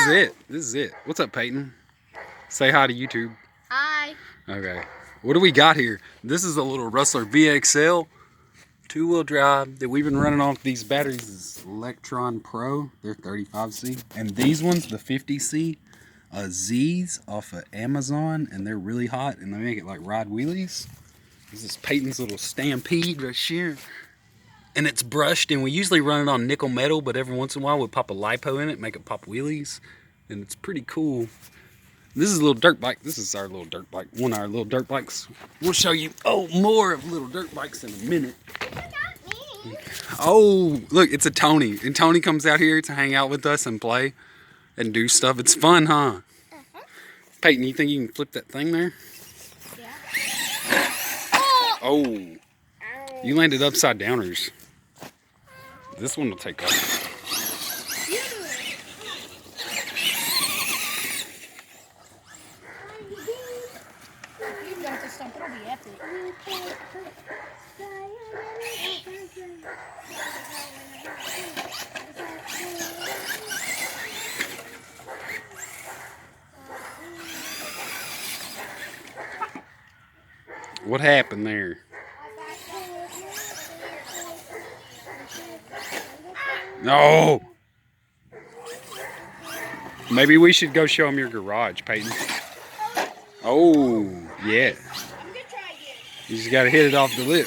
is it. This is it. What's up, Peyton? Say hi to YouTube. Hi. Okay. What do we got here? This is a little Rustler VXL 2-wheel drive that we've been running off these batteries. This is Electron Pro. They're 35C. And these ones, the 50C Z's off of Amazon, and they're really hot, and they make it like ride wheelies. This is Peyton's little Stampede right here. And it's brushed, and we usually run it on nickel metal, but every once in a while we pop a lipo in it, make it pop wheelies, and it's pretty cool. This is a little dirt bike. This is our little dirt bike, one of our little dirt bikes. We'll show you more of little dirt bikes in a minute. Oh, look, it's a Tony, and Tony comes out here to hang out with us and play and do stuff. It's fun, huh? Peyton, you think you can flip that thing there? Yeah. Oh, you landed upside downers. This one will take off. You got this stuff, it'll be epic. What happened there? No. Maybe we should go show them your garage, Peyton. Oh, yeah. You just gotta hit it off the lid.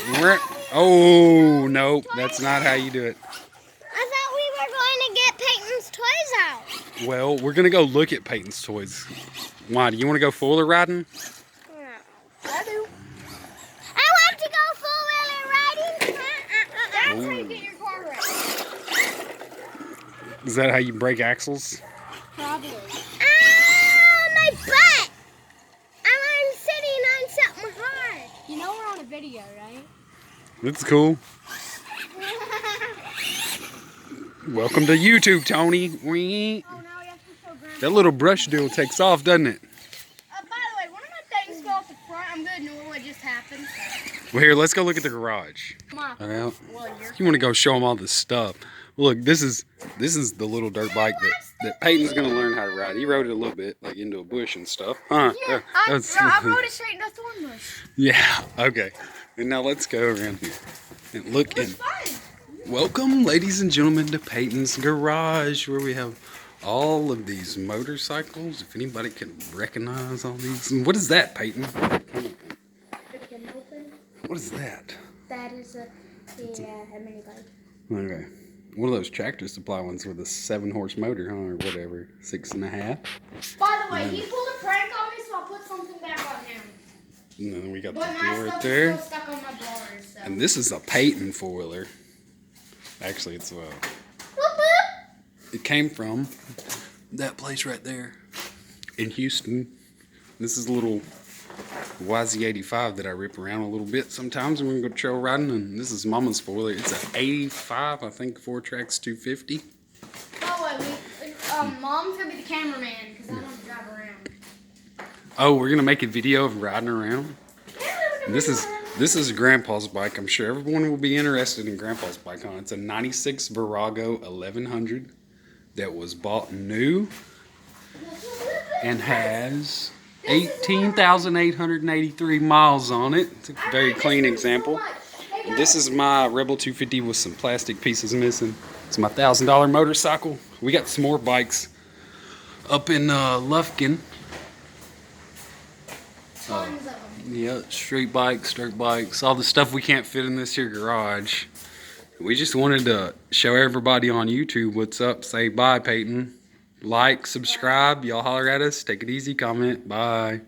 Oh, no, that's not how you do it. I thought we were going to get Peyton's toys out. Well, we're gonna go look at Peyton's toys. Why? Do you want to go four-wheeler riding? No, I do. I want to go four-wheeler riding. That's how you get your car right. Is that how you break axles? Probably. Ah, my butt! I'm sitting on something hard. You know we're on a video, right? That's cool. Welcome to YouTube, Tony. Oh, now we have to show Grandpa. That little brush deal takes off, doesn't it? By the way, one of my things fell off the front. I'm going to ignore what just happened. Well, here, let's go look at the garage. Come on. Well, Well, you want to go show them all this stuff. Look, this is the little dirt bike that Peyton's gonna learn how to ride. He rode it a little bit, like into a bush and stuff. Huh? Yeah, I rode it straight into a thorn bush. Yeah. Okay. And now let's go around here and look in. Welcome, ladies and gentlemen, to Peyton's garage, where we have all of these motorcycles. If anybody can recognize all these, and what is that, Peyton? What is that? That is a mini bike. Okay. One of those Tractor Supply ones with a 7-horse motor, huh, or whatever, 6.5. By the way, he pulled a prank on me, so I'll put something back on him. And then we got But the my door right stuff there. is still stuck on my bars. So. And this is a Peyton 4-wheeler. Actually, it's Whoop, whoop. it came from that place right there in Houston. This is a little YZ85 that I rip around a little bit sometimes when we go trail riding, and this is Mama's 4-wheeler. It's an 85, I think, 4Trax 250. Oh, wait, Mom's gonna be the cameraman because I don't drive around. Oh, we're gonna make a video of riding around. This is Grandpa's bike. I'm sure everyone will be interested in Grandpa's bike, huh? It's a 96 Virago 1100 that was bought new and has 18,883 miles on it. It's a very clean example. And this is my Rebel 250 with some plastic pieces missing. It's my $1,000 motorcycle. We got some more bikes up in Lufkin. Tons of them. Yeah, street bikes, dirt bikes, all the stuff we can't fit in this here garage. We just wanted to show everybody on YouTube what's up. Say bye, Peyton. Like, subscribe, y'all holler at us. Take it easy, comment. Bye.